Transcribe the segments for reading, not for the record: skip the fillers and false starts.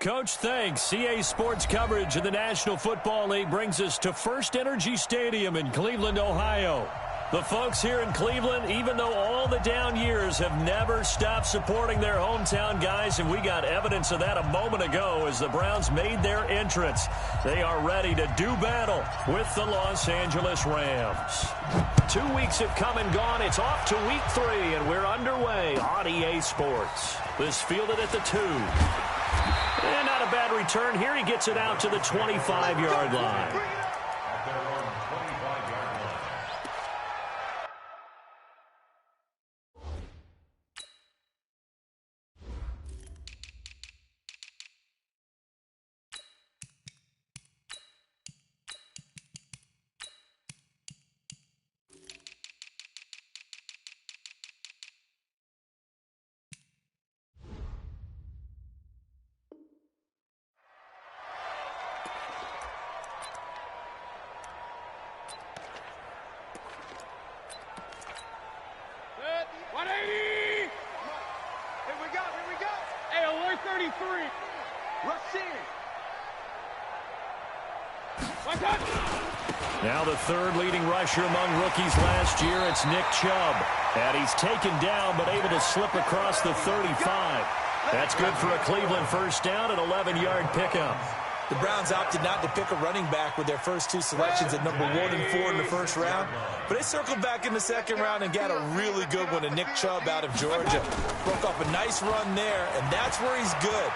Coach, thanks. CA Sports coverage of the National Football League brings us to First Energy Stadium in Cleveland, Ohio. The folks here in Cleveland, even though all the down years, have never stopped supporting their hometown guys, and we got evidence of that a moment ago as the Browns made their entrance. They are ready to do battle with the Los Angeles Rams. 2 weeks have come and gone. It's off to week 3, and we're underway on EA Sports. This fielded at the 2. And not a bad return here. He gets it out to the 25-yard line. Now the third leading rusher among rookies last year, it's Nick Chubb. And he's taken down but able to slip across the 35. That's good for a Cleveland first down, an 11-yard pickup. The Browns opted not to pick a running back with their first 2 selections at number 1 and 4 in the first round. But they circled back in the second round and got a really good one in Nick Chubb out of Georgia. Broke off a nice run there, and that's where he's good.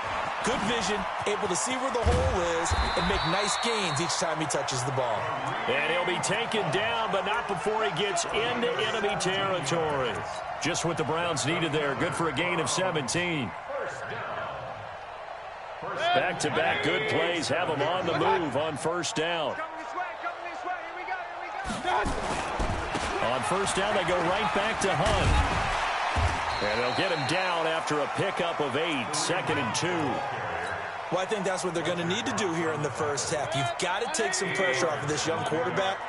Good vision, able to see where the hole is, and make nice gains each time he touches the ball. And he'll be taken down, but not before he gets into enemy territory. Just what the Browns needed there. Good for a gain of 17. Back-to-back good plays have them on the move on first down. On first down, they go right back to Hunt. And they'll get him down after a pickup of 8, 2nd and 2. Well, I think that's what they're going to need to do here in the first half. You've got to take some pressure off of this young quarterback,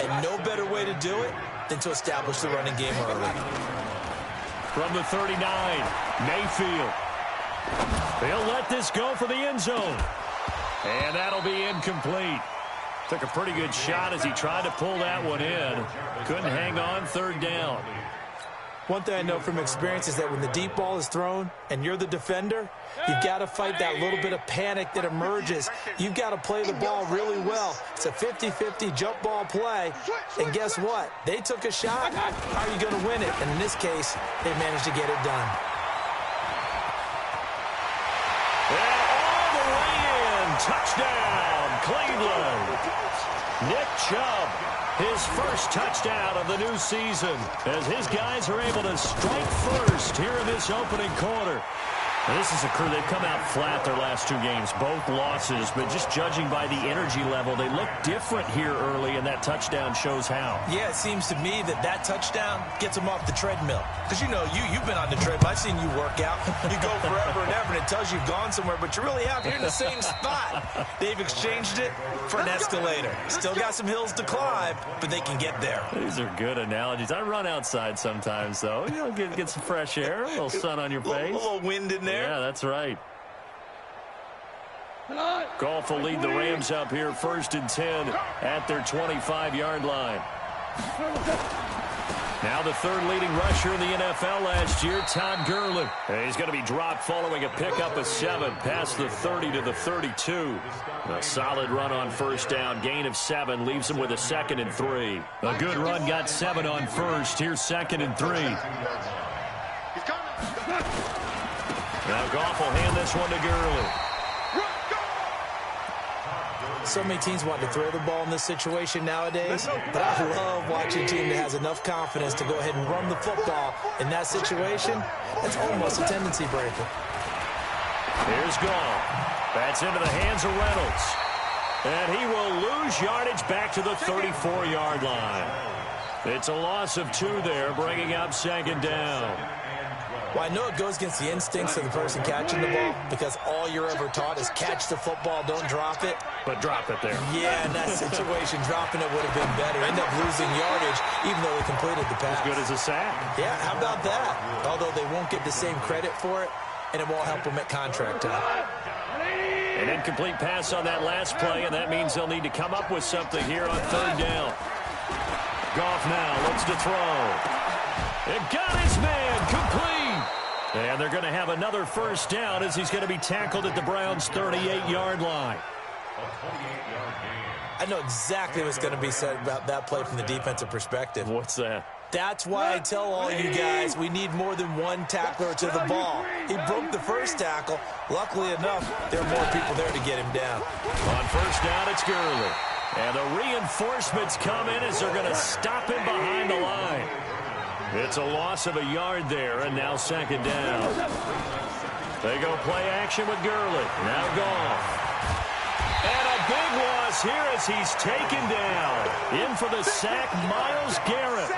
and no better way to do it than to establish the running game early. From the 39, Mayfield. They'll let this go for the end zone. And that'll be incomplete. Took a pretty good shot as he tried to pull that one in. Couldn't hang on, third down. One thing I know from experience is that when the deep ball is thrown and you're the defender, you've got to fight that little bit of panic that emerges. You've got to play the ball really well. It's a 50-50 jump ball play. And guess what? They took a shot. How are you going to win it? And in this case, they managed to get it done. And all the way in. Touchdown, Cleveland. Nick Chubb. His first touchdown of the new season as his guys are able to strike first here in this opening quarter. And this is a crew, they've come out flat their last 2 games, both losses, but just judging by the energy level, they look different here early, and that touchdown shows how. Yeah, it seems to me that touchdown gets them off the treadmill. Because, you know, you've been on the treadmill. I've seen you work out. You go forever and ever, and it tells you you've gone somewhere, but you really have. You're in the same spot. They've exchanged it for an escalator. Still got some hills to climb, but they can get there. These are good analogies. I run outside sometimes, though. You know, get some fresh air, a little sun on your face. A little wind in there. Yeah, that's right. Goff will lead the Rams up here, 1st and 10 at their 25-yard line. Now the third leading rusher in the NFL last year, Todd Gurley. And he's going to be dropped following a pickup of 7 past the 30 to the 32. A solid run on first down, gain of 7, leaves him with a 2nd and 3. A good run got 7 on first. Here's 2nd and 3. Now Goff will hand this one to Gurley. So many teams want to throw the ball in this situation nowadays, but I love watching a team that has enough confidence to go ahead and run the football in that situation. That's almost a tendency breaker. Here's Goff. That's into the hands of Reynolds. And he will lose yardage back to the 34-yard line. It's a loss of 2 there, bringing up 2nd down. Well, I know it goes against the instincts of the person catching the ball because all you're ever taught is catch the football, don't drop it. But drop it there. Yeah, in that situation, dropping it would have been better. End up losing yardage even though they completed the pass. As good as a sack. Yeah, how about that? Although they won't get the same credit for it, and it won't help them at contract time. An incomplete pass on that last play, and that means they'll need to come up with something here on third down. Goff now looks to throw. It got his man complete. And they're going to have another first down as he's going to be tackled at the Browns' 38-yard line. I know exactly what's going to be said about that play from the defensive perspective. What's that? That's why I tell all you guys we need more than one tackler to the ball. He broke the first tackle. Luckily enough, there are more people there to get him down. On first down, it's Gurley. And the reinforcements come in as they're going to stop him behind the line. It's a loss of a yard there, and now second down. They go play action with Gurley. Now Goff. And a big loss here as he's taken down. In for the sack, Myles Garrett.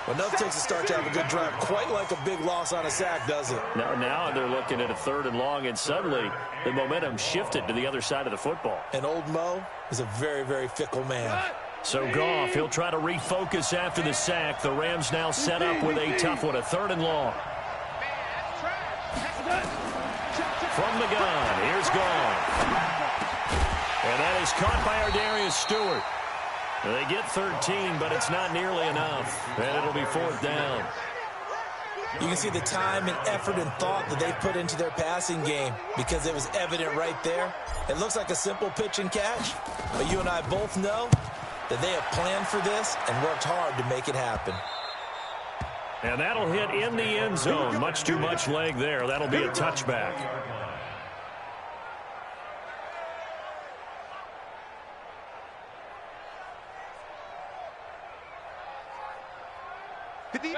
Well, enough takes to start to have a good drive. Quite like a big loss on a sack, does it? Now they're looking at a third and long, and suddenly the momentum shifted to the other side of the football. And old Mo is a very, very fickle man. So Goff, he'll try to refocus after the sack. The Rams now set up with a tough one, a third and long. From the gun, here's Goff. And that is caught by Ardarius Stewart. They get 13, but it's not nearly enough. And it'll be fourth down. You can see the time and effort and thought that they put into their passing game because it was evident right there. It looks like a simple pitch and catch, but you and I both know that they have planned for this and worked hard to make it happen. And that'll hit in the end zone. Much too much leg there. That'll be a touchback.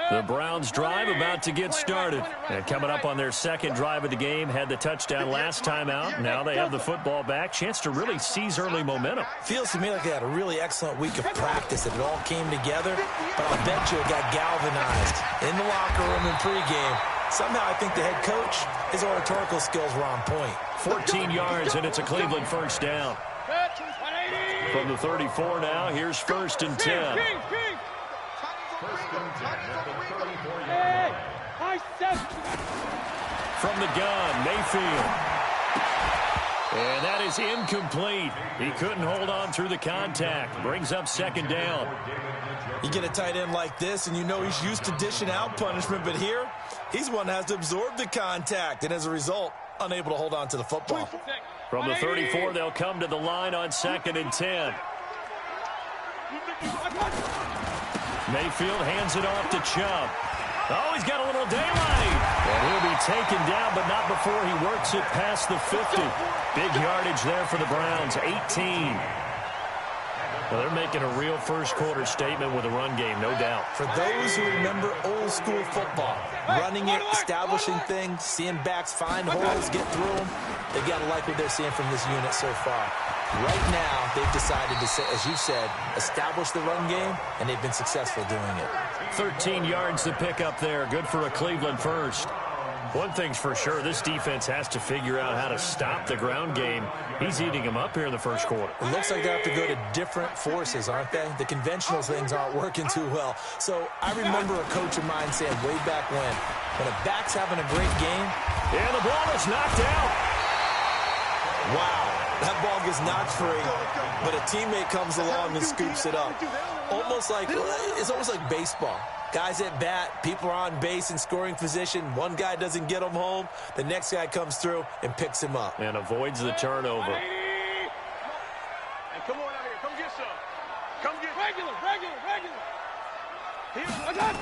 The Browns drive about to get started. And coming up on their second drive of the game, had the touchdown last time out. Now they have the football back. Chance to really seize early momentum. Feels to me like they had a really excellent week of practice and it all came together. But I'll bet you it got galvanized in the locker room in pregame. Somehow I think the head coach, his oratorical skills were on point. 14 yards, and it's a Cleveland first down. From the 34 now, here's first and 10. From the gun, Mayfield. And that is incomplete. He couldn't hold on through the contact. Brings up second down. You get a tight end like this, and you know he's used to dishing out punishment, but here, he's one that has to absorb the contact, and as a result, unable to hold on to the football. From the 34, they'll come to the line on second and 10. Mayfield hands it off to Chubb. Oh, he's got a little daylight. And he'll be taken down, but not before he works it past the 50. Big yardage there for the Browns, 18. Well, they're making a real first-quarter statement with a run game, no doubt. For those who remember old-school football, running it, establishing things, seeing backs find holes, get through them, they've got to like what they're seeing from this unit so far. Right now, they've decided to, as you said, establish the run game, and they've been successful doing it. 13 yards to pick up there. Good for a Cleveland first. One thing's for sure, this defense has to figure out how to stop the ground game. He's eating them up here in the first quarter. It looks like they have to go to different forces, aren't they? The conventional things aren't working too well. So I remember a coach of mine saying way back when a back's having a great game. And the ball is knocked out. Wow. That ball gets knocked free, but a teammate comes along and scoops it up. It's almost like baseball. Guys at bat, people are on base in scoring position. One guy doesn't get him home. The next guy comes through and picks him up. And avoids the turnover. Hey, come on out here. Come get some. Come get regular. Here, I got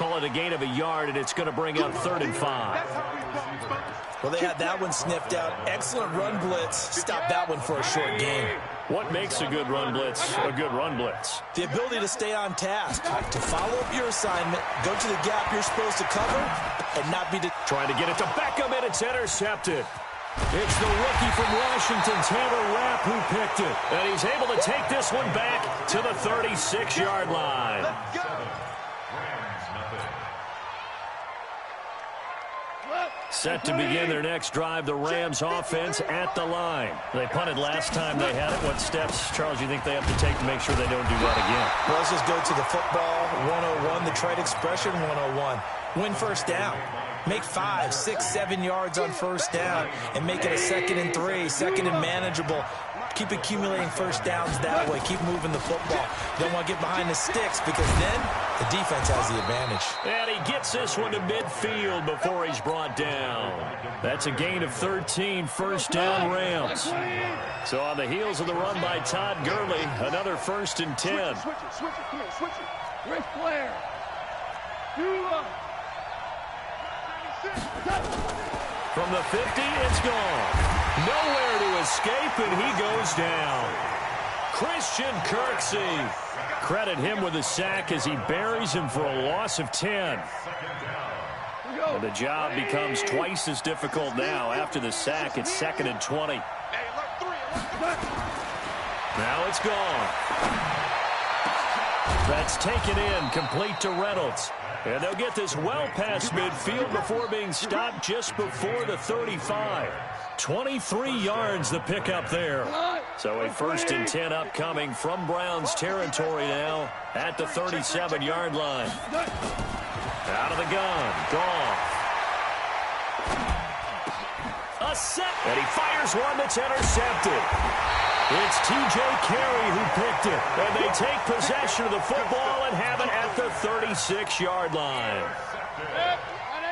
Call it a gain of a yard, and it's going to bring up 3rd and 5. Well, they had that one sniffed out. Excellent run blitz. Stop that one for a short gain. What makes a good run blitz a good run blitz? The ability to stay on task, to follow up your assignment, go to the gap you're supposed to cover, and not be trying to get it to Beckham, and it's intercepted. It's the rookie from Washington, Taylor Rapp, who picked it. And he's able to take this one back to the 36-yard line. Set to begin their next drive, the Rams offense at the line. They punted last time they had it. What steps, Charles, do you think they have to take to make sure they don't do that again? Well, let's just go to the football 101, the trade expression 101. Win first down. Make 5, 6, 7 yards on first down and make it a 2nd and 3, 2nd and manageable. Keep accumulating first downs that way. Keep moving the football. You don't want to get behind the sticks because then the defense has the advantage. And he gets this one to midfield before he's brought down. That's a gain of 13, first down Rams. So on the heels of the run by Todd Gurley, another 1st and 10. Switch it. Come on, switch it. Rick Flair. From the 50, it's gone. Nowhere to escape, and he goes down. Christian Kirksey. Credit him with a sack as he buries him for a loss of 10. And the job becomes twice as difficult now. After the sack, it's 2nd and 20. Now it's gone. That's taken in, complete to Reynolds. And they'll get this well past midfield before being stopped just before the 35. 23 yards the pickup there. So a 1st and 10 upcoming from Browns territory now at the 37-yard line. Out of the gun. Gone. A set. And he fires one that's intercepted. It's T.J. Carey who picked it. And they take possession of the football and have it at the 36-yard line.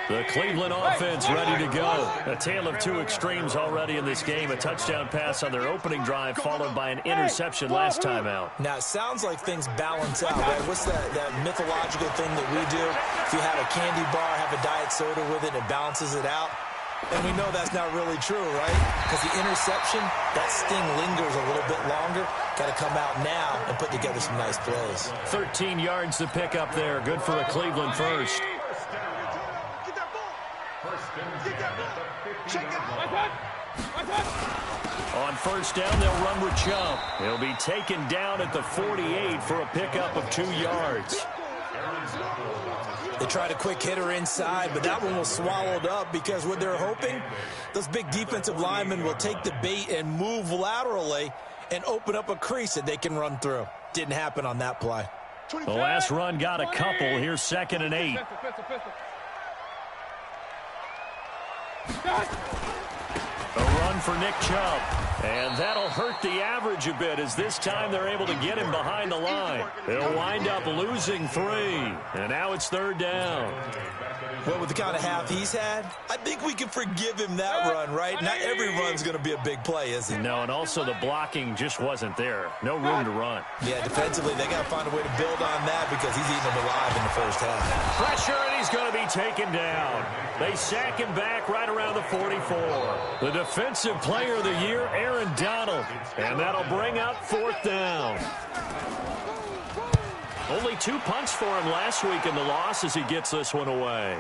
The Cleveland offense ready to go. A tale of two extremes already in this game. A touchdown pass on their opening drive followed by an interception last time out. Now, it sounds like things balance out, right? What's that mythological thing that we do? If you have a candy bar, have a diet soda with it, it balances it out. And we know that's not really true, right? Because the interception, that sting lingers a little bit longer. Got to come out now and put together some nice plays. 13 yards to pick up there. Good for a Cleveland first. On first down, they'll run with Chubb. He'll be taken down at the 48 for a pickup of 2 yards. They tried a quick hitter inside, but that one was swallowed up because what they're hoping, those big defensive linemen will take the bait and move laterally and open up a crease that they can run through. Didn't happen on that play. The last run got a couple. Here's 2nd and 8. A run for Nick Chubb. And that'll hurt the average a bit as this time they're able to get him behind the line. They'll wind up losing 3. And now it's 3rd down. Well, with the kind of half he's had, I think we can forgive him that run, right? Not every run's going to be a big play, is it? No, and also the blocking just wasn't there. No room to run. Yeah, defensively, they got to find a way to build on that because he's eating them alive in the first half. Pressure, and he's going to be taken down. They sack him back right around the 44. The defensive player of the year, Aaron Donald. And that'll bring up 4th down. Only 2 punts for him last week in the loss as he gets this one away.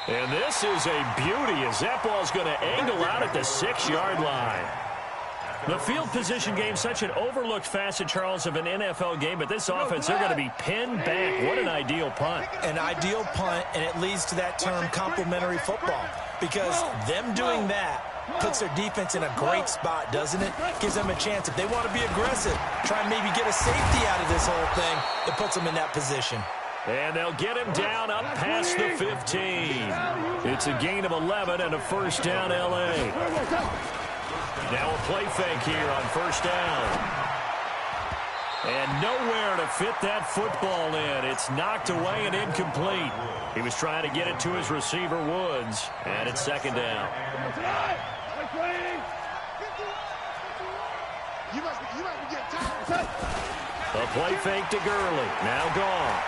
And this is a beauty as that ball's going to angle out at the 6-yard line. The field position game, such an overlooked facet, Charles, of an NFL game, but this offense, they're going to be pinned back. What an ideal punt. An ideal punt, and it leads to that term complementary football because them doing that puts their defense in a great spot, doesn't it? Gives them a chance. If they want to be aggressive, try and maybe get a safety out of this whole thing, it puts them in that position. And they'll get him down up past the 15. It's a gain of 11 and a 1st down L.A. Now a play fake here on 1st down. And nowhere to fit that football in. It's knocked away and incomplete. He was trying to get it to his receiver, Woods. And it's 2nd down. A play fake to Gurley. Now gone.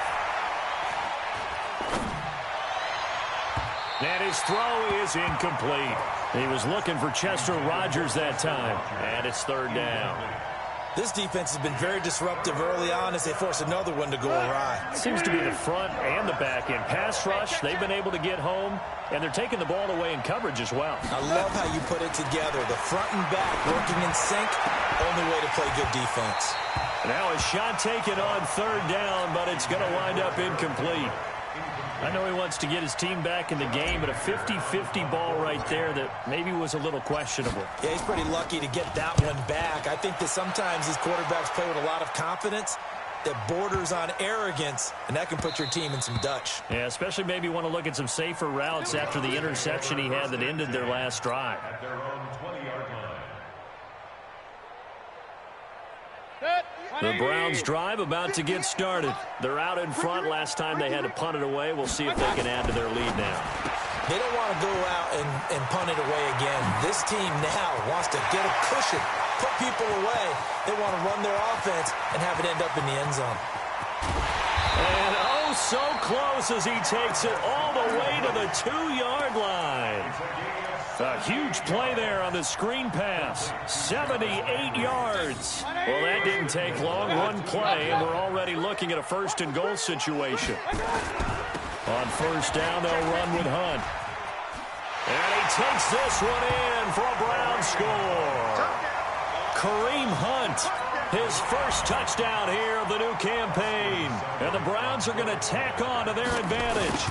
And his throw is incomplete. He was looking for Chester Rogers that time. And it's 3rd down. This defense has been very disruptive early on as they force another one to go awry. Seems to be the front and the back end. Pass rush, they've been able to get home, and they're taking the ball away in coverage as well. I love how you put it together. The front and back working in sync, only way to play good defense. Now a shot taken on 3rd down, but it's going to wind up incomplete. I know he wants to get his team back in the game, but a 50-50 ball right there that maybe was a little questionable. Yeah, he's pretty lucky to get that one back. I think that sometimes these quarterbacks play with a lot of confidence. that borders on arrogance, and that can put your team in some Dutch. Yeah, especially maybe want to look at some safer routes after the interception he had that ended their last drive. The Browns drive about to get started. They're out in front. Last time they had to punt it away. We'll see if they can add to their lead now. They don't want to go out and punt it away again. This team now wants to get a cushion, put people away. They want to run their offense and have it end up in the end zone. And oh, so close as he takes it all the way to the 2-yard line. A huge play there on the screen pass. 78 yards. Well, that didn't take long. One play, and we're already looking at a first-and-goal situation. On first down, they'll run with Hunt. And he takes this one in for a Brown score. Kareem Hunt, his first touchdown here of the new campaign. And the Browns are going to tack on to their advantage.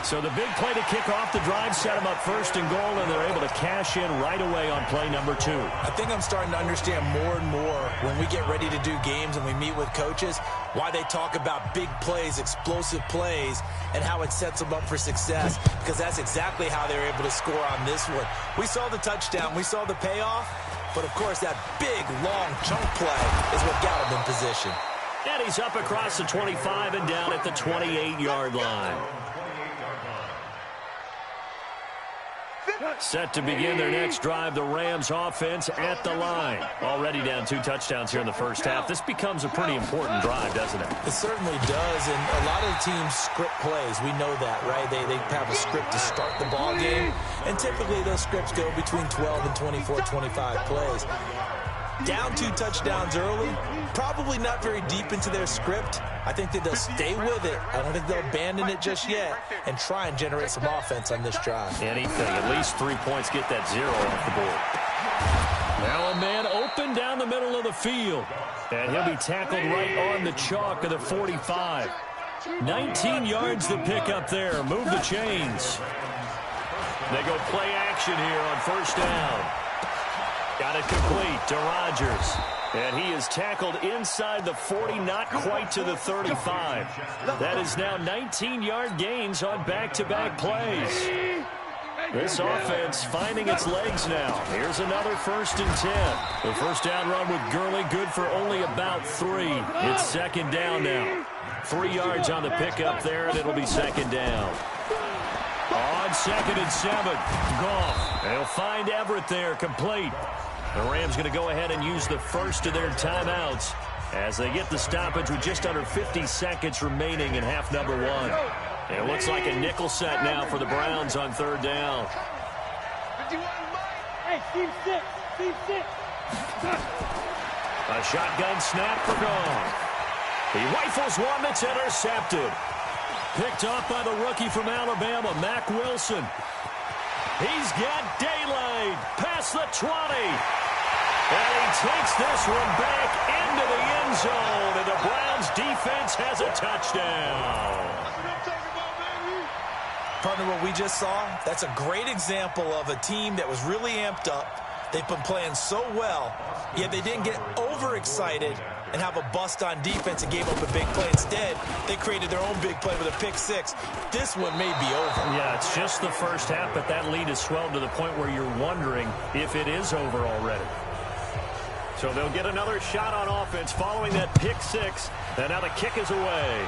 So the big play to kick off the drive set them up first and goal, and they're able to cash in right away on play number 2. I think I'm starting to understand more and more when we get ready to do games and we meet with coaches why they talk about big plays, explosive plays, and how it sets them up for success, because that's exactly how they were able to score on this one. We saw the touchdown. We saw the payoff. But, of course, that big, long chunk play is what got him in position. And he's up across the 25 and down at the 28-yard line. Set to begin their next drive, the Rams offense at the line. Already down 2 touchdowns here in the first half. This becomes a pretty important drive, doesn't it? It certainly does, and a lot of the teams script plays. We know that, right? They have a script to start the ball game, and typically those scripts go between 12 and 24, 25 plays. Down 2 touchdowns early, probably not very deep into their script. I think that they'll stay with it. I don't think they'll abandon it just yet and try and generate some offense on this drive. Anything, at least 3 points, get that 0 off the board. Now a man open down the middle of the field, and he'll be tackled right on the chalk of the 45. 19 yards to pick up there. Move the chains. They go play action here on first down. Got it complete to Rodgers. And he is tackled inside the 40, not quite to the 35. That is now 19-yard gains on back-to-back plays. This offense finding its legs now. Here's another 1st and 10. The first down run with Gurley, good for only about 3. It's second down now. 3 yards on the pickup there, and it'll be second down. On 2nd and 7, Goff. They'll find Everett there, complete. The Rams going to go ahead and use the first of their timeouts as they get the stoppage with just under 50 seconds remaining in half number 1. And it looks like a nickel set now for the Browns on 3rd down. Hey, Steve 6. A shotgun snap for Goff. He rifles one that's intercepted. Picked off by the rookie from Alabama, Mack Wilson. He's got daylight past the 20. And he takes this one back into the end zone. And the Browns defense has a touchdown. Partner, what we just saw, that's a great example of a team that was really amped up. They've been playing so well, yet they didn't get overexcited and have a bust on defense and gave up a big play. Instead, they created their own big play with a pick 6. This one may be over. Yeah, it's just the first half, but that lead has swelled to the point where you're wondering if it is over already. So they'll get another shot on offense following that pick 6. And now the kick is away.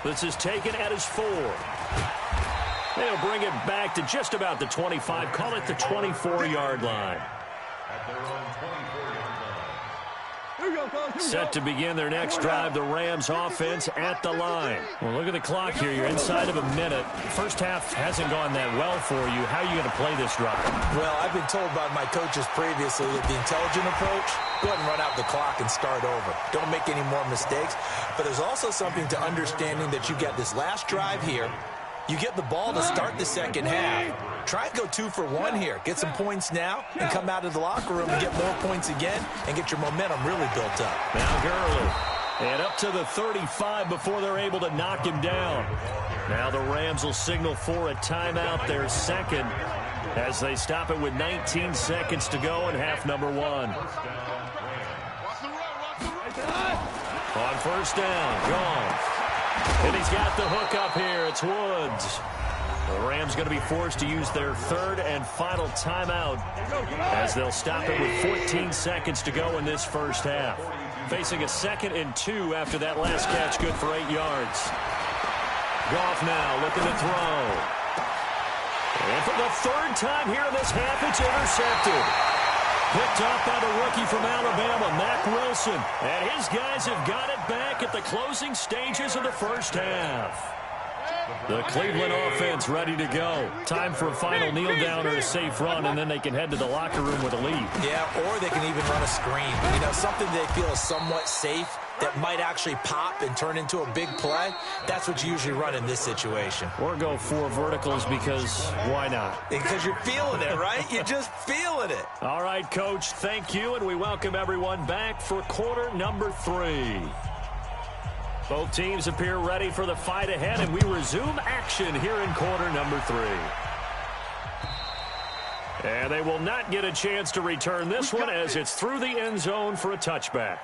This is taken at his 4. They'll bring it back to just about the 25. Call it the 24-yard line. Set to begin their next drive, the Rams offense at the line. Well, look at the clock here. You're inside of a minute. First half hasn't gone that well for you. How are you going to play this drive? Well, I've been told by my coaches previously that the intelligent approach, go ahead and run out the clock and start over. Don't make any more mistakes. But there's also something to understanding that you get this last drive here. You get the ball to start the second half. Try and go 2 for 1 here. Get some points now and come out of the locker room and get more points again and get your momentum really built up. Now Gurley. And up to the 35 before they're able to knock him down. Now the Rams will signal for a timeout, their second, as they stop it with 19 seconds to go in half number 1. On first down, Goff. And he's got the hook up here. It's Woods. The Rams going to be forced to use their third and final timeout as they'll stop it with 14 seconds to go in this first half. Facing a 2nd and 2 after that last catch, good for 8 yards. Goff now looking to throw. And for the 3rd time here in this half, it's intercepted. Picked up by the rookie from Alabama, Mack Wilson. And his guys have got it back at the closing stages of the first half. The Cleveland offense ready to go. Time for a final kneel down or a safe run, and then they can head to the locker room with a lead. Yeah, or they can even run a screen. You know, something they feel is somewhat safe that might actually pop and turn into a big play. That's what you usually run in this situation. Or go 4 verticals because why not? Because you're feeling it, right? You're just feeling it. All right, Coach, thank you, and we welcome everyone back for quarter number 3. Both teams appear ready for the fight ahead, and we resume action here in quarter number 3. And they will not get a chance to return this one as it's through the end zone for a touchback.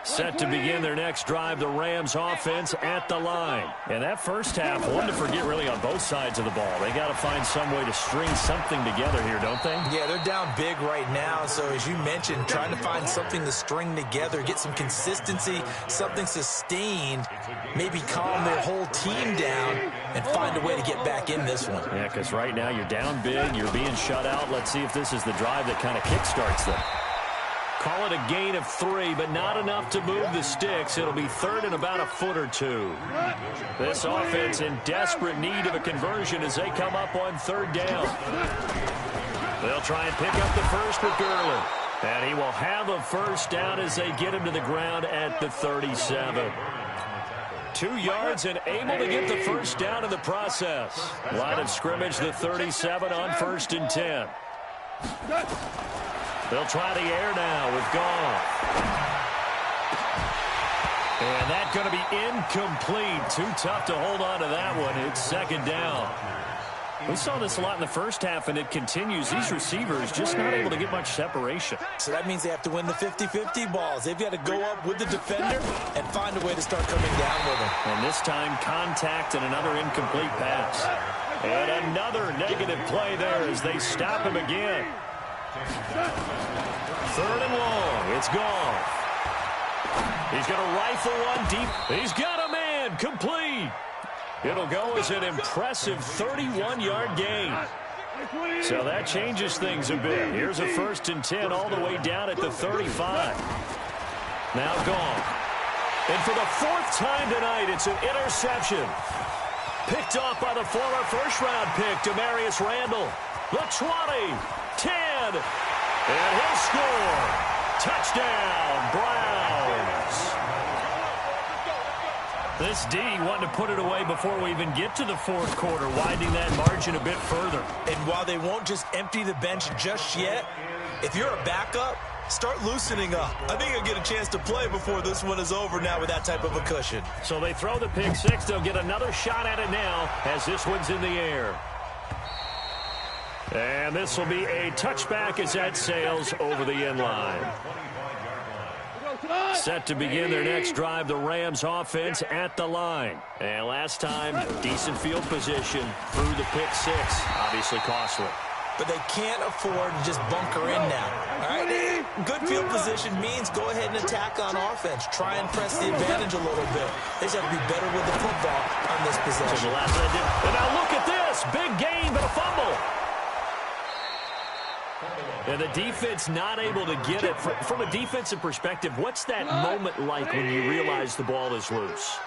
Set to begin their next drive, the Rams offense at the line. And that first half, one to forget really on both sides of the ball. They got to find some way to string something together here, don't they? Yeah, they're down big right now. So as you mentioned, trying to find something to string together, get some consistency, something sustained, maybe calm their whole team down and find a way to get back in this one. Yeah, because right now you're down big, you're being shut out. Let's see if this is the drive that kind of kickstarts them. Call it a gain of 3, but not enough to move the sticks. It'll be 3rd and about a foot or 2. This offense in desperate need of a conversion as they come up on 3rd down. They'll try and pick up the first with Gurley. And he will have a first down as they get him to the ground at the 37. 2 yards and able to get the first down in the process. Line of scrimmage, the 37 on 1st and 10. They'll try the air now with Goff. And that's going to be incomplete. Too tough to hold on to that one. It's 2nd down. We saw this a lot in the first half, and it continues. These receivers just not able to get much separation. So that means they have to win the 50-50 balls. They've got to go up with the defender and find a way to start coming down with him. And this time, contact and another incomplete pass. And another negative play there as they stop him again. 3rd and long. It's Goff. He's going to rifle one deep. He's got a man. Complete. It'll go as an impressive 31-yard gain. So that changes things a bit. Here's a 1st and 10 all the way down at the 35. Now Goff. And for the 4th time tonight, it's an interception. Picked off by the former first-round pick, Demarius Randall. The 20. 10, and he'll score. Touchdown, Browns. This D wanting to put it away before we even get to the 4th quarter, widening that margin a bit further. And while they won't just empty the bench just yet, if you're a backup, start loosening up. I think you'll get a chance to play before this one is over now with that type of a cushion. So they throw the pick 6. They'll get another shot at it now as this one's in the air. And this will be a touchback as that sails over the end line. Set to begin their next drive, the Rams offense at the line. And last time, decent field position through the pick 6. Obviously costly. But they can't afford to just bunker in now. All right, good field position means go ahead and attack on offense. Try and press the advantage a little bit. They just have to be better with the football on this possession. And now look at this. Big gain, but a fumble. And the defense not able to get it. From a defensive perspective, what's that moment like when you realize the ball is loose?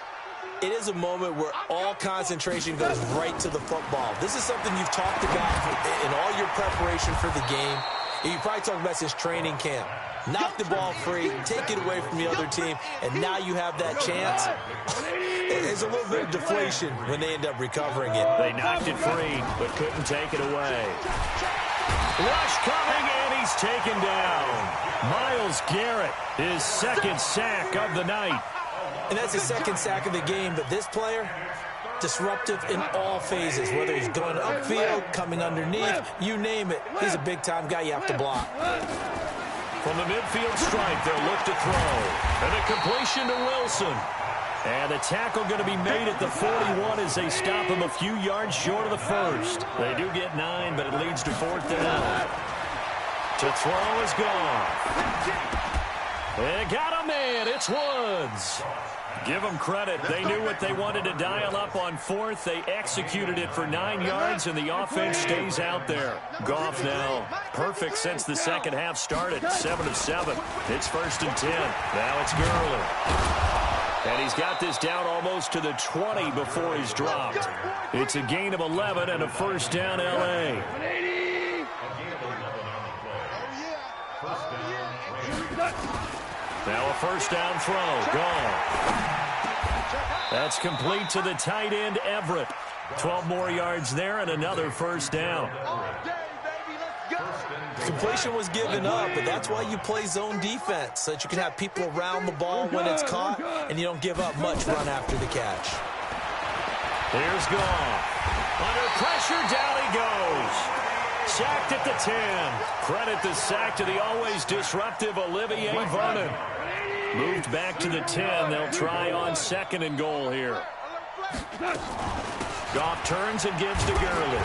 It is a moment where all concentration goes right to the football. This is something you've talked about in all your preparation for the game. You probably talked about since training camp. Knock the ball free, take it away from the other team, and now you have that chance. There's a little bit of deflation when they end up recovering it. They knocked it free, but couldn't take it away. Rush coming, and he's taken down. Myles Garrett, his 2nd sack of the night. And that's his 2nd sack of the game, but this player, disruptive in all phases, whether he's going upfield, coming underneath, you name it. He's a big-time guy you have to block. From the midfield stripe, they'll look to throw. And a completion to Wilson. And the tackle going to be made at the 41 as they stop him a few yards short of the first. They do get 9, but it leads to 4th down. To throw is gone. They got a man. It's Woods. Give them credit. They knew what they wanted to dial up on 4th. They executed it for 9 yards, and the offense stays out there. Goff now perfect since the second half started. 7 of 7. It's 1st and 10. Now it's Gurley. And he's got this down almost to the 20 before he's dropped. It's a gain of 11 and a 1st down, L.A. Now a 1st down throw. Gone. That's complete to the tight end, Everett. 12 more yards there and another 1st down. Completion was given up, but that's why you play zone defense, so that you can have people around the ball when it's caught, and you don't give up much run after the catch. Here's Goff. Under pressure, down he goes. Sacked at the 10. Credit the sack to the always disruptive Olivier Vernon. Moved back to the 10. They'll try on 2nd and goal here. Goff turns and gives to Gurley.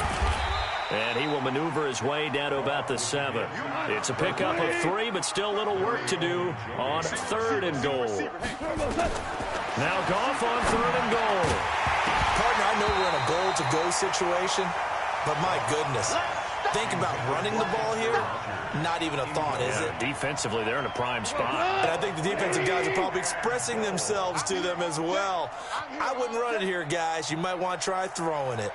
And he will maneuver his way down to about the 7. It's a pickup of 3, but still a little work to do on 3rd and goal. Now Goff on 3rd and goal. Partner, I know we're in a goal-to-go situation, but my goodness, think about running the ball here. Not even a thought, is it? Defensively, they're in a prime spot. And I think the defensive guys are probably expressing themselves to them as well. I wouldn't run it here, guys. You might want to try throwing it.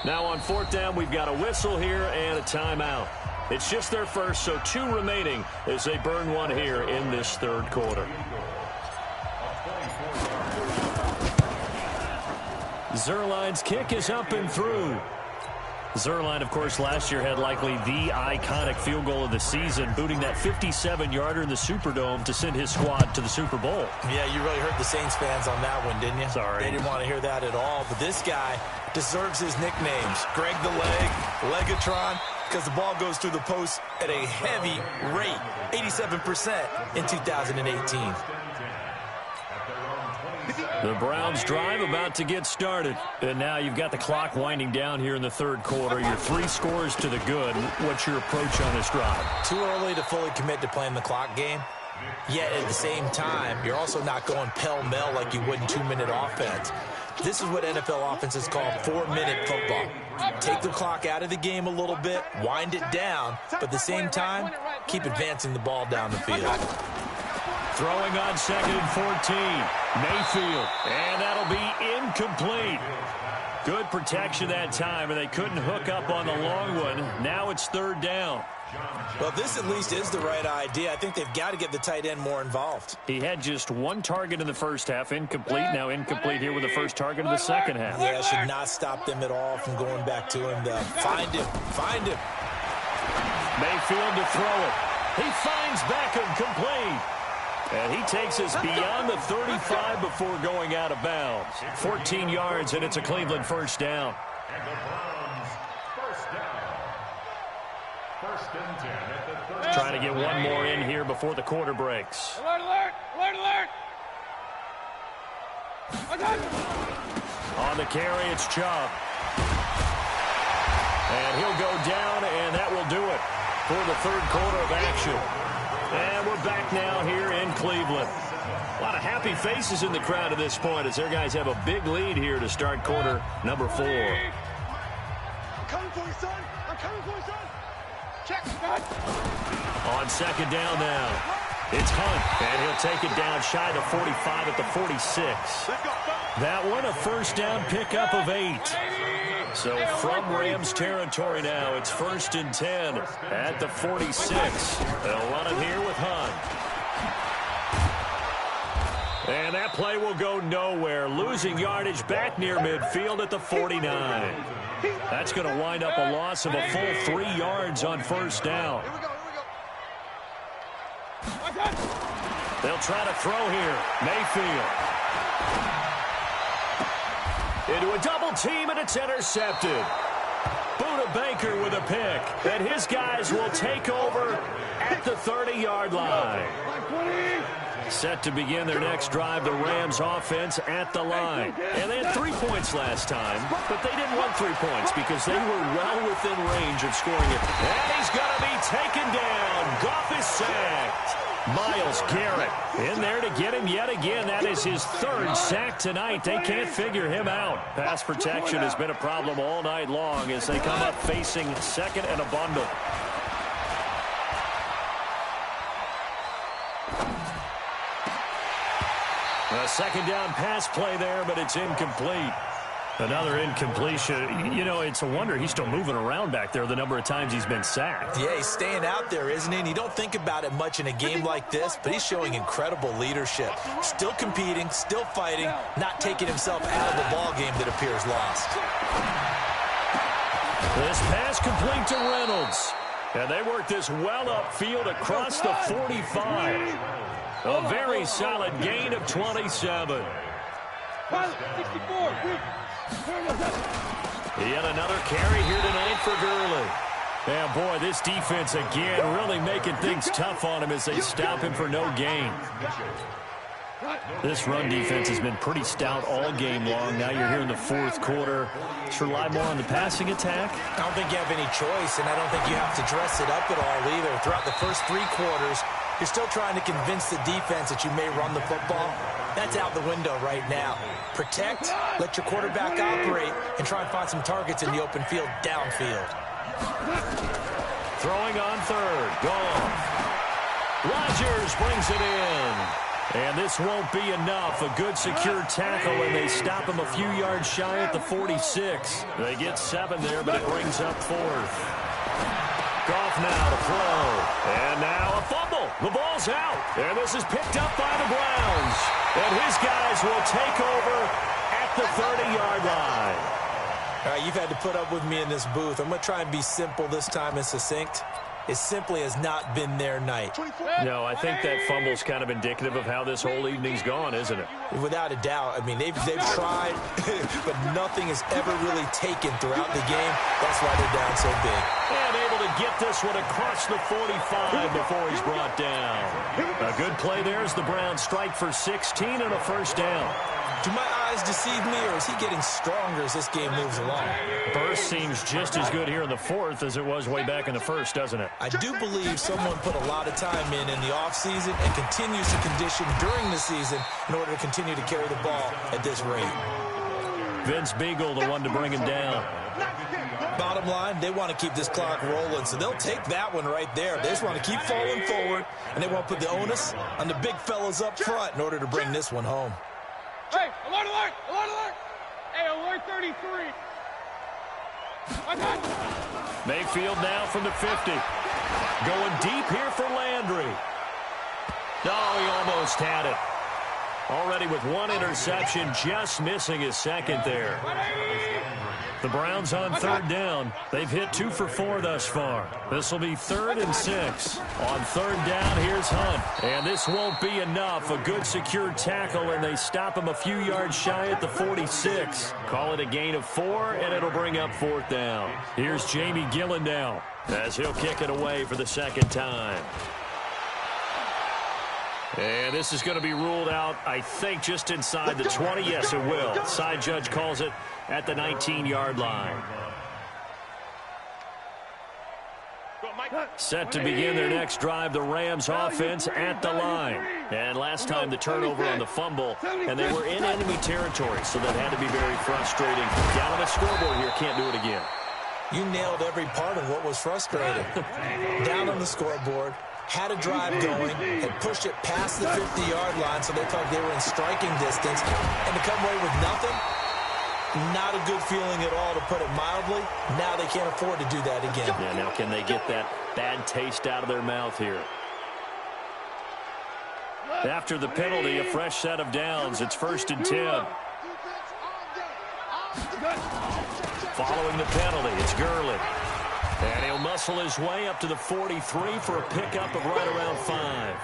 Now on 4th down, we've got a whistle here and a timeout. It's just their first, so 2 remaining as they burn one here in this 3rd quarter. Zuerlein's kick is up and through. Zuerlein, of course, last year had likely the iconic field goal of the season, booting that 57-yarder in the Superdome to send his squad to the Super Bowl. Yeah, you really hurt the Saints fans on that one, didn't you? Sorry. They didn't want to hear that at all. But this guy deserves his nicknames. Greg the Leg, Legatron, because the ball goes through the post at a heavy rate, 87% in 2018. The Browns drive about to get started. And now you've got the clock winding down here in the 3rd quarter. Your 3 scores to the good. What's your approach on this drive? Too early to fully commit to playing the clock game. Yet at the same time, you're also not going pell-mell like you would in 2-minute offense. This is what NFL offenses call 4-minute football. Take the clock out of the game a little bit, wind it down, but at the same time, keep advancing the ball down the field. Throwing on 2nd and 14. Mayfield. And that'll be incomplete. Good protection that time, and they couldn't hook up on the long one. Now it's 3rd down. Well, this at least is the right idea. I think they've got to get the tight end more involved. He had just 1 target in the first half. Incomplete. Now incomplete here with the first target of the second half. Yeah, should not stop them at all from going back to him. Find him. Find him. Mayfield to throw it. He finds Beckham complete. And he takes us beyond the 35 before going out of bounds. 14 yards, and it's a Cleveland 1st down. Trying to get one more in here before the quarter breaks. Alert, alert, alert, alert. On the carry, it's Chubb. And he'll go down, and that will do it for the 3rd quarter of action. And we're back now here in Cleveland. A lot of happy faces in the crowd at this point as their guys have a big lead here to start quarter number 4. I'm coming for you, son. I'm coming for you, son. Check. On 2nd down now. It's Hunt, and he'll take it down shy of 45 at the 46. That one a 1st down pickup of 8. So from Rams territory now, it's 1st and 10 at the 46. They'll run it here with Hunt. And that play will go nowhere. Losing yardage back near midfield at the 49. That's going to wind up a loss of a full 3 yards on 1st down. They'll try to throw here. Mayfield. Into a double team, and it's intercepted. Boot Buda Baker with a pick. And his guys will take over at the 30-yard line. Set to begin their next drive, the Rams offense at the line. And they had 3 points last time, but they didn't want 3 points because they were well within range of scoring it. And he's going to be taken down. Goff is sacked. Myles Garrett in there to get him yet again. That is his 3rd sack tonight. They can't figure him out. Pass protection has been a problem all night long as they come up facing second and a bundle. A second down pass play there, but it's incomplete. Another incompletion. You know, it's a wonder he's still moving around back there the number of times he's been sacked. Yeah, he's staying out there, isn't he? And you don't think about it much in a game like this, but he's showing incredible leadership. Still competing, still fighting, not taking himself out of the ball game that appears lost. This pass complete to Reynolds. And they work this well upfield across the 45. A very solid gain of 27. Yet another carry here tonight for Gurley. Yeah, boy, this defense again really making things tough on him as they stop him for no gain. This run defense has been pretty stout all game long. Now you're here in the 4th quarter. Just rely more on the passing attack. I don't think you have any choice, and I don't think you have to dress it up at all either. Throughout the first 3 quarters, you're still trying to convince the defense that you may run the football. That's out the window right now. Protect, let your quarterback operate, and try and find some targets in the open field downfield. Throwing on 3rd. Goff. Rodgers brings it in. And this won't be enough. A good secure tackle, and they stop him a few yards shy at the 46. They get 7 there, but it brings up 4th. Goff now to throw. And now a fumble. The ball's out. And this is picked up by the Browns. And his guys will take over at the 30-yard line. All right, you've had to put up with me in this booth. I'm going to try and be simple this time and succinct. It simply has not been their night. No, I think that fumble's kind of indicative of how this whole evening's gone, isn't it? Without a doubt. I mean, they've tried, but nothing has ever really taken throughout the game. That's why they're down so big. And able to get this one across the 45 before he's brought down. A good play there as the Browns strike for 16 and a 1st down. Do my eyes deceive me, or is he getting stronger as this game moves along? Burst seems just as good here in the 4th as it was way back in the 1st, doesn't it? I do believe someone put a lot of time in the offseason and continues to condition during the season in order to continue to carry the ball at this rate. Vince Beagle, the one to bring him down. Bottom line, they want to keep this clock rolling, so they'll take that one right there. They just want to keep falling forward, and they want to put the onus on the big fellas up front in order to bring this one home. Hey, alert, alert, alert, alert. Hey, alert 33. Mayfield now from the 50. Going deep here for Landry. No, he almost had it. Already with 1 interception, just missing his 2nd there. The Browns on 3rd down. They've hit 2 for 4 thus far. This will be 3rd and 6. On 3rd down, here's Hunt. And this won't be enough. A good secure tackle, and they stop him a few yards shy at the 46. Call it a gain of 4, and it'll bring up 4th down. Here's Jamie Gillen now as he'll kick it away for the 2nd time. And this is going to be ruled out, I think, just inside the 20. Yes, it will. Side judge calls it at the 19-yard line. Set to begin their next drive, the Rams offense at the line. And last time the turnover on the fumble, and they were in enemy territory, so that had to be very frustrating. Down on the scoreboard here, can't do it again. You nailed every part of what was frustrating. Down on the scoreboard, had a drive going, had pushed it past the 50-yard line, so they felt they were in striking distance, and to come away with nothing, not a good feeling at all, to put it mildly. Now they can't afford to do that again. Yeah, now can they get that bad taste out of their mouth here? After the penalty, a fresh set of downs. It's 1st and 10. Following the penalty, it's Gurley. And he'll muscle his way up to the 43 for a pickup of right around 5.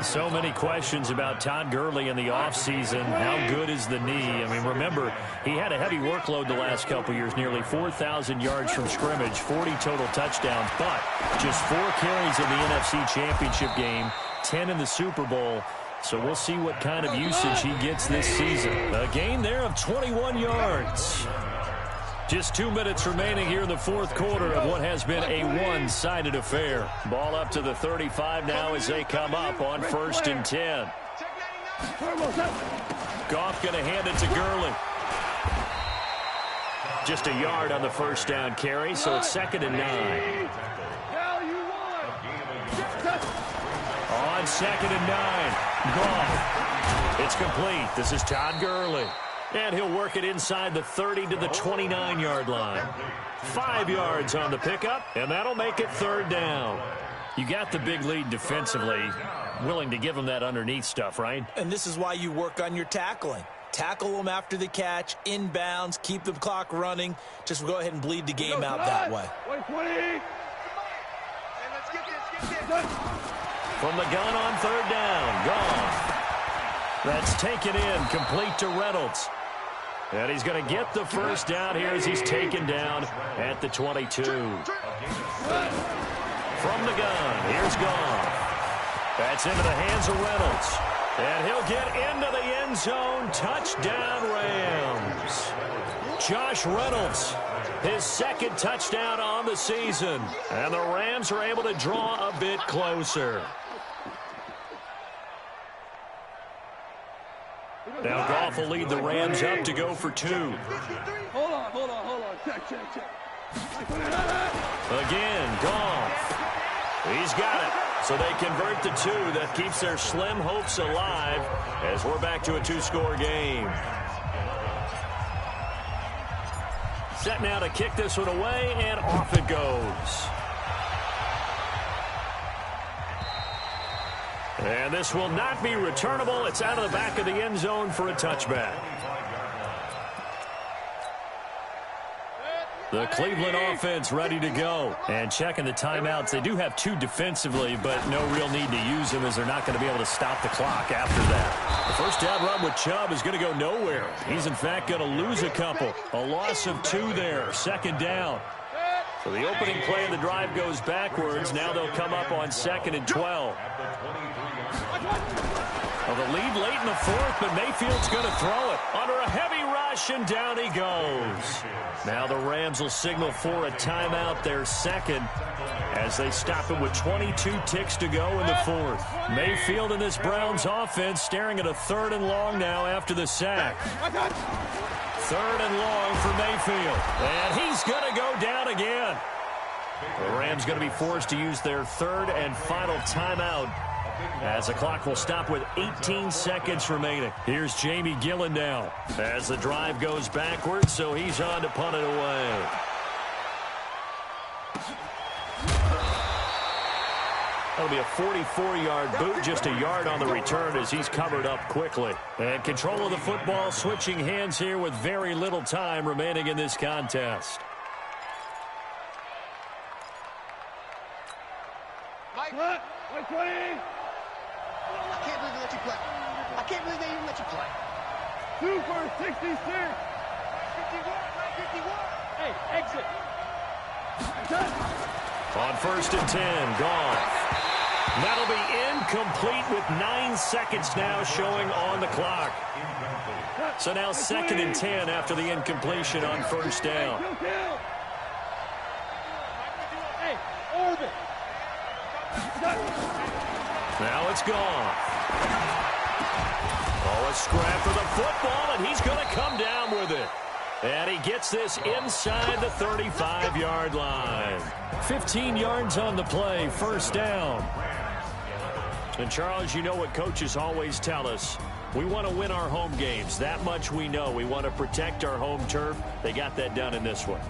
So many questions about Todd Gurley in the offseason. How good is the knee? I mean, remember, he had a heavy workload the last couple years, nearly 4,000 yards from scrimmage, 40 total touchdowns, but just 4 carries in the NFC Championship game, 10 in the Super Bowl. So we'll see what kind of usage he gets this season. A gain there of 21 yards. Just 2 minutes remaining here in the fourth quarter of what has been a one-sided affair. Ball up to the 35 now as they come up on 1st and 10. Goff going to hand it to Gurley. Just a yard on the first down carry, so it's 2nd and 9. On 2nd and 9, Goff. It's complete. This is Todd Gurley. And he'll work it inside the 30 to the 29-yard line. 5 yards on the pickup, and that'll make it 3rd down. You got the big lead defensively. Willing to give him that underneath stuff, right? And this is why you work on your tackling. Tackle them after the catch, inbounds, keep the clock running. Just go ahead and bleed the game out that way. From the gun on 3rd down, Goff. That's taken in, complete to Reynolds. And he's going to get the first down here as he's taken down at the 22. From the gun, here's Goff. That's into the hands of Reynolds. And he'll get into the end zone. Touchdown, Rams. Josh Reynolds, his 2nd touchdown on the season. And the Rams are able to draw a bit closer. Now Goff will lead the Rams up to go for 2. Hold on. Check. Again, Goff. He's got it. So they convert the 2. That keeps their slim hopes alive as we're back to a 2-score game. Set now to kick this one away, and off it goes. And this will not be returnable. It's out of the back of the end zone for a touchback. The Cleveland offense ready to go. And checking the timeouts. They do have 2 defensively, but no real need to use them as they're not going to be able to stop the clock after that. The first down run with Chubb is going to go nowhere. He's, in fact, going to lose a couple. A loss of 2 there. 2nd down. So the opening play of the drive goes backwards. Now they'll come up on 2nd and 12. Well, the lead late in the 4th, but Mayfield's going to throw it under a heavy rush, and down he goes. Now the Rams will signal for a timeout, their 2nd, as they stop it with 22 ticks to go in the 4th. Mayfield and this Browns offense staring at a 3rd and long now after the sack. 3rd and long for Mayfield, and he's going to go down again. The Rams going to be forced to use their 3rd and final timeout, as the clock will stop with 18 seconds remaining. Here's Jamie Gillen now as the drive goes backwards, so he's on to punt it away. That'll be a 44-yard boot, just a yard on the return as he's covered up quickly. And control of the football switching hands here with very little time remaining in this contest. Mike, 20. I can't believe they let you play. I can't believe they even let you play. 2 for 66. 51. Hey, exit. On 1st and 10, Goff. That'll be incomplete with 9 seconds now showing on the clock. So now 2nd and 10 after the incompletion on 1st down. Hey, orbit. Now it's Goff. Oh, a scrap for the football, and he's going to come down with it. And he gets this inside the 35-yard line. 15 yards on the play, 1st down. And, Charles, you know what coaches always tell us. We want to win our home games. That much we know. We want to protect our home turf. They got that done in this one.